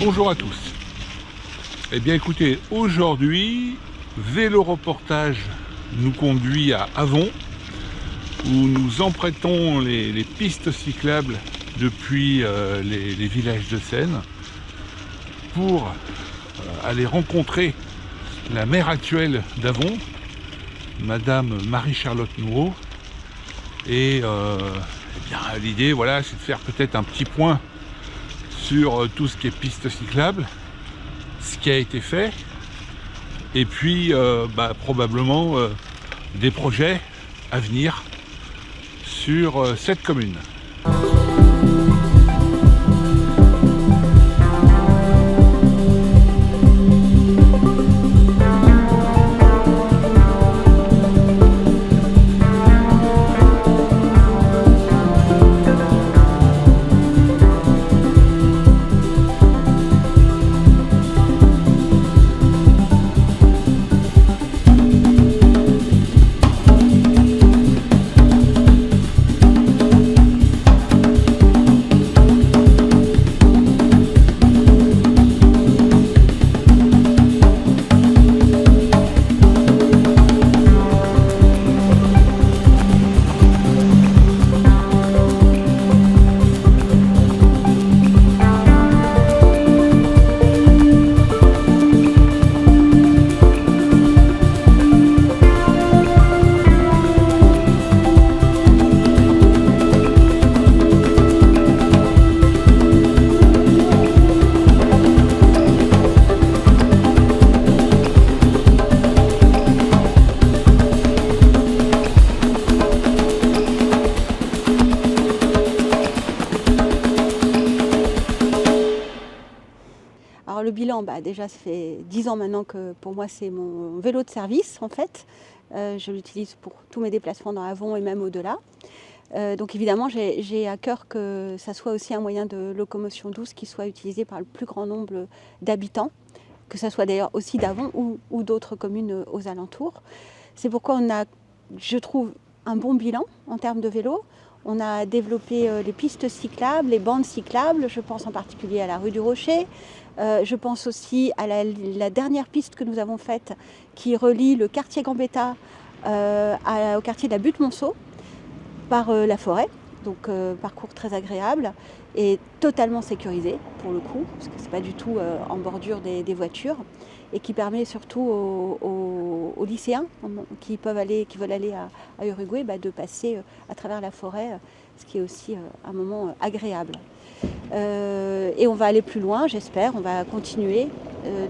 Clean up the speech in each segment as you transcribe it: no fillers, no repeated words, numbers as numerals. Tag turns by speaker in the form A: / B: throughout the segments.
A: Bonjour à tous. Eh bien écoutez, aujourd'hui, vélo reportage nous conduit à Avon, où nous empruntons les pistes cyclables depuis les villages de Seine pour aller rencontrer la maire actuelle d'Avon, Madame Marie-Charlotte Nouveau. Et eh bien, l'idée, voilà, c'est de faire peut-être un petit point sur tout ce qui est piste cyclable, ce qui a été fait, et puis probablement des projets à venir sur cette commune.
B: Alors le bilan, déjà ça fait 10 ans maintenant que pour moi c'est mon vélo de service en fait. Je l'utilise pour tous mes déplacements dans Avon et même au-delà. Donc évidemment j'ai à cœur que ça soit aussi un moyen de locomotion douce qui soit utilisé par le plus grand nombre d'habitants, que ça soit d'ailleurs aussi d'Avon ou d'autres communes aux alentours. C'est pourquoi on a, je trouve, un bon bilan en termes de vélo. On a développé les pistes cyclables, les bandes cyclables, je pense en particulier à la rue du Rocher. Je pense aussi à la dernière piste que nous avons faite qui relie le quartier Gambetta au quartier de la Butte-Monceau par la forêt. Donc parcours très agréable et totalement sécurisé pour le coup, parce que c'est pas du tout en bordure des voitures, et qui permet surtout aux lycéens qui veulent aller à Uruguay de passer à travers la forêt, ce qui est aussi un moment agréable. Et on va aller plus loin, j'espère, on va continuer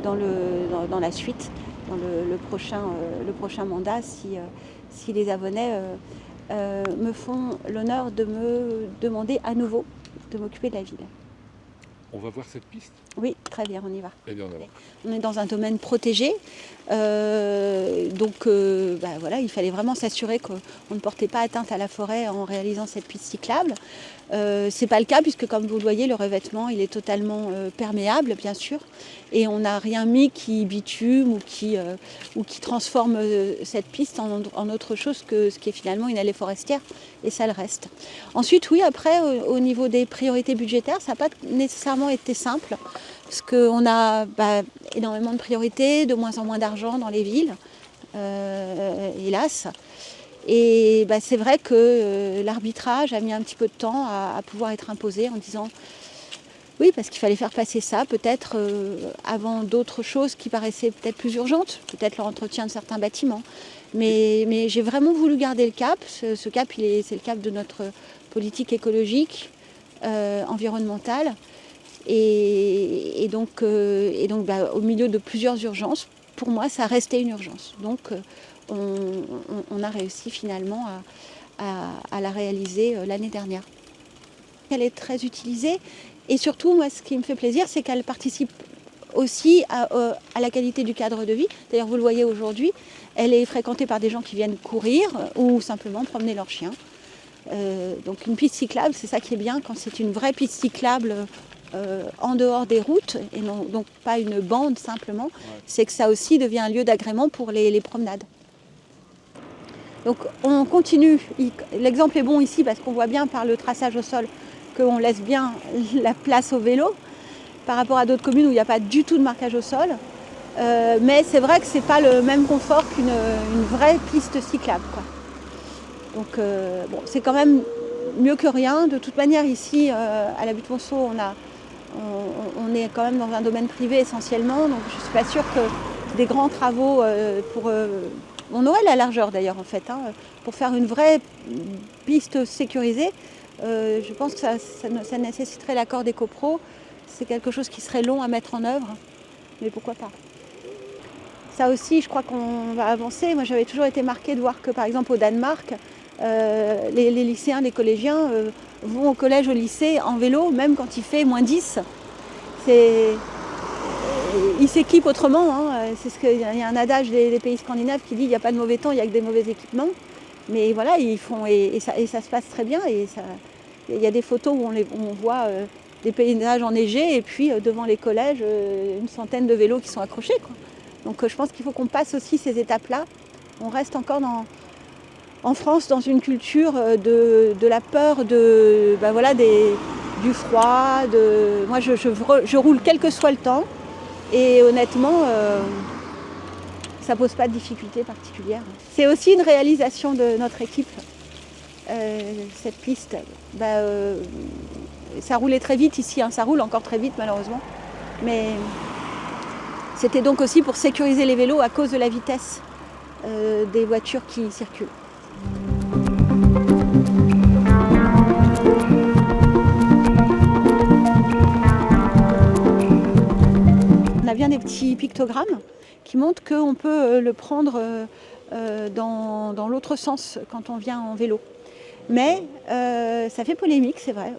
B: dans la suite, dans le prochain mandat, si les Avonnais me font l'honneur de me demander à nouveau de m'occuper de la ville.
A: On va voir cette piste?
B: Oui, très bien, on y va.
A: Eh bien, on va voir.
B: On est dans un domaine protégé, donc voilà, il fallait vraiment s'assurer qu'on ne portait pas atteinte à la forêt en réalisant cette piste cyclable. C'est pas le cas puisque, comme vous le voyez, le revêtement il est totalement perméable, bien sûr, et on n'a rien mis qui bitume ou qui transforme cette piste en autre chose que ce qui est finalement une allée forestière, et ça le reste. Ensuite, oui, après, au niveau des priorités budgétaires, ça n'a pas nécessairement été simple, parce qu'on a énormément de priorités, de moins en moins d'argent dans les villes, hélas. Et c'est vrai que l'arbitrage a mis un petit peu de temps à pouvoir être imposé en disant oui, parce qu'il fallait faire passer ça peut-être avant d'autres choses qui paraissaient peut-être plus urgentes, peut-être l'entretien de certains bâtiments. Mais j'ai vraiment voulu garder le cap. Ce cap, c'est le cap de notre politique écologique, environnementale. Et donc au milieu de plusieurs urgences, pour moi, ça restait une urgence. Donc on a réussi finalement à la réaliser l'année dernière. Elle est très utilisée et surtout, moi, ce qui me fait plaisir, c'est qu'elle participe aussi à la qualité du cadre de vie. D'ailleurs, vous le voyez aujourd'hui, elle est fréquentée par des gens qui viennent courir ou simplement promener leurs chiens. Donc une piste cyclable, c'est ça qui est bien, quand c'est une vraie piste cyclable en dehors des routes, et non, donc pas une bande simplement, c'est que ça aussi devient un lieu d'agrément pour les promenades. Donc on continue, l'exemple est bon ici parce qu'on voit bien par le traçage au sol qu'on laisse bien la place au vélo, par rapport à d'autres communes où il n'y a pas du tout de marquage au sol. Mais c'est vrai que ce n'est pas le même confort qu'une vraie piste cyclable, quoi. Donc bon, c'est quand même mieux que rien. De toute manière, ici, à la Butte Monceau, on est quand même dans un domaine privé essentiellement. Donc je ne suis pas sûre que des grands travaux pour... on aurait la largeur d'ailleurs, en fait, hein, pour faire une vraie piste sécurisée. Je pense que ça nécessiterait l'accord des copros. C'est quelque chose qui serait long à mettre en œuvre, mais pourquoi pas. Ça aussi, je crois qu'on va avancer. Moi, j'avais toujours été marquée de voir que, par exemple, au Danemark, les lycéens, les collégiens vont au collège, au lycée en vélo, même quand il fait -10. Ils s'équipent autrement, hein. Il y a un adage des pays scandinaves qui dit qu'il n'y a pas de mauvais temps, il n'y a que des mauvais équipements. Mais voilà, ils font et ça se passe très bien. Il y a des photos où on voit des paysages enneigés et puis devant les collèges, une centaine de vélos qui sont accrochés, quoi. Donc je pense qu'il faut qu'on passe aussi ces étapes-là. On reste encore en France dans une culture de la peur, du froid. Moi, je roule quel que soit le temps. Et honnêtement, ça ne pose pas de difficultés particulières. C'est aussi une réalisation de notre équipe, cette piste. Ça roulait très vite ici, hein. Ça roule encore très vite malheureusement. Mais c'était donc aussi pour sécuriser les vélos à cause de la vitesse des voitures qui circulent. On a bien des petits pictogrammes qui montrent qu'on peut le prendre dans l'autre sens quand on vient en vélo. Mais ça fait polémique, c'est vrai,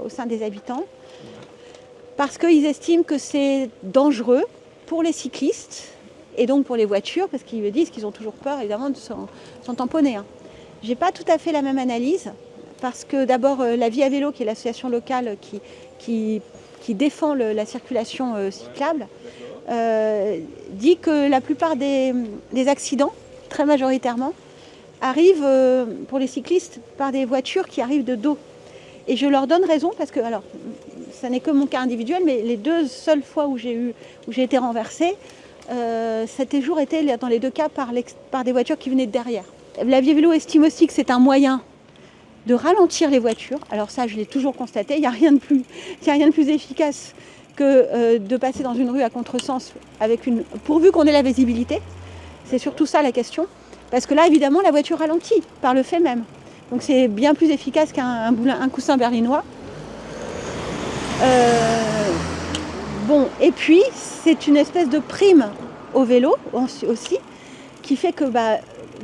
B: au sein des habitants, parce qu'ils estiment que c'est dangereux pour les cyclistes et donc pour les voitures, parce qu'ils me disent qu'ils ont toujours peur évidemment de s'en tamponner, hein. Je n'ai pas tout à fait la même analyse, parce que d'abord la Vie à Vélo, qui est l'association locale qui défend la circulation cyclable, dit que la plupart des accidents, très majoritairement, arrivent pour les cyclistes par des voitures qui arrivent de dos. Et je leur donne raison parce que, alors, ça n'est que mon cas individuel, mais les deux seules fois où j'ai été renversée, ça a toujours été dans les deux cas par des voitures qui venaient de derrière. La Vie à Vélo estime aussi que c'est un moyen de ralentir les voitures. Alors ça, je l'ai toujours constaté, il n'y a rien de plus efficace que de passer dans une rue à contresens pourvu qu'on ait la visibilité. C'est surtout ça la question. Parce que là, évidemment, la voiture ralentit par le fait même. Donc c'est bien plus efficace qu'un coussin berlinois. Bon, et puis, c'est une espèce de prime au vélo aussi, qui fait que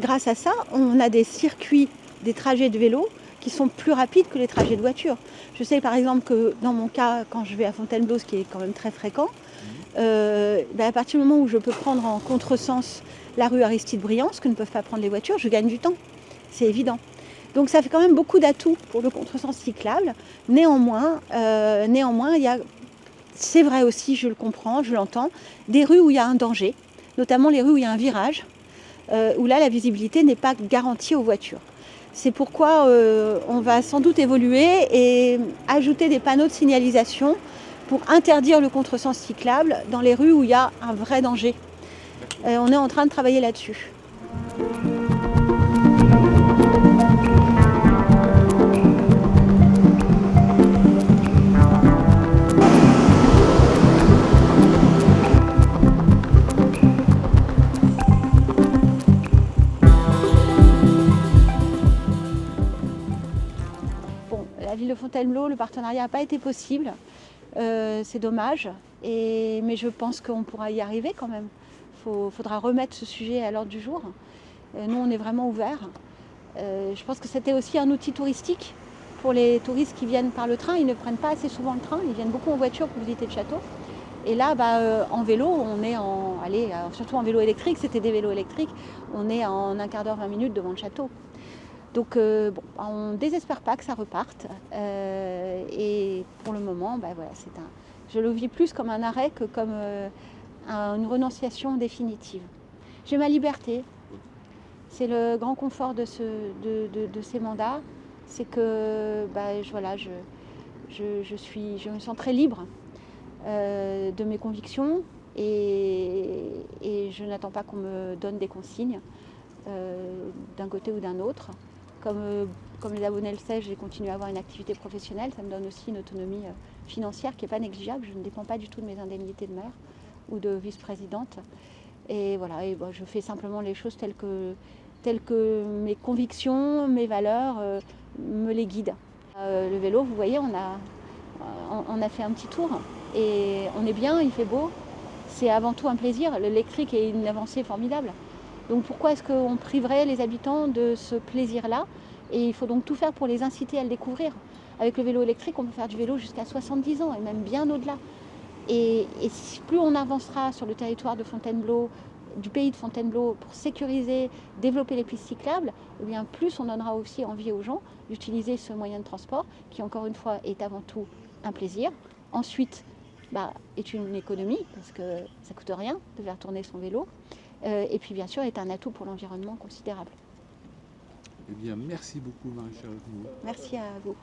B: grâce à ça, on a des circuits, des trajets de vélo qui sont plus rapides que les trajets de voiture. Je sais par exemple que dans mon cas, quand je vais à Fontainebleau, ce qui est quand même très fréquent, à partir du moment où je peux prendre en contresens la rue Aristide-Briand, ce que ne peuvent pas prendre les voitures, je gagne du temps. C'est évident. Donc ça fait quand même beaucoup d'atouts pour le contresens cyclable. Néanmoins, il y a, c'est vrai aussi, je le comprends, je l'entends, des rues où il y a un danger, notamment les rues où il y a un virage, où là la visibilité n'est pas garantie aux voitures. C'est pourquoi on va sans doute évoluer et ajouter des panneaux de signalisation pour interdire le contresens cyclable dans les rues où il y a un vrai danger. On est en train de travailler là-dessus. Bon, la ville de Fontainebleau, le partenariat n'a pas été possible. C'est dommage, mais je pense qu'on pourra y arriver quand même. Faudra remettre ce sujet à l'ordre du jour. Nous, on est vraiment ouverts. Je pense que c'était aussi un outil touristique pour les touristes qui viennent par le train. Ils ne prennent pas assez souvent le train, ils viennent beaucoup en voiture pour visiter le château. Et là, en vélo, on est surtout en vélo électrique, c'était des vélos électriques, on est en un quart d'heure, 20 minutes devant le château. Donc bon, on ne désespère pas que ça reparte. Et pour le moment, voilà, je le vis plus comme un arrêt que comme une renonciation définitive. J'ai ma liberté. C'est le grand confort de ces mandats. C'est que je me sens très libre de mes convictions et je n'attends pas qu'on me donne des consignes d'un côté ou d'un autre. Comme les abonnés le savent, j'ai continué à avoir une activité professionnelle. Ça me donne aussi une autonomie financière qui n'est pas négligeable. Je ne dépends pas du tout de mes indemnités de maire ou de vice-présidente. Et voilà, je fais simplement les choses telles que mes convictions, mes valeurs me les guident. Le vélo, vous voyez, on a fait un petit tour et on est bien, il fait beau. C'est avant tout un plaisir. L'électrique est une avancée formidable. Donc pourquoi est-ce qu'on priverait les habitants de ce plaisir-là? Et il faut donc tout faire pour les inciter à le découvrir. Avec le vélo électrique, on peut faire du vélo jusqu'à 70 ans et même bien au-delà. Et plus on avancera sur le territoire de Fontainebleau, du pays de Fontainebleau, pour sécuriser, développer les pistes cyclables, eh bien plus on donnera aussi envie aux gens d'utiliser ce moyen de transport qui, encore une fois, est avant tout un plaisir. Ensuite, est une économie, parce que ça ne coûte rien de faire tourner son vélo. Et puis, bien sûr, est un atout pour l'environnement considérable.
A: Eh bien, merci beaucoup, Marie-Charlotte.
B: Merci à vous.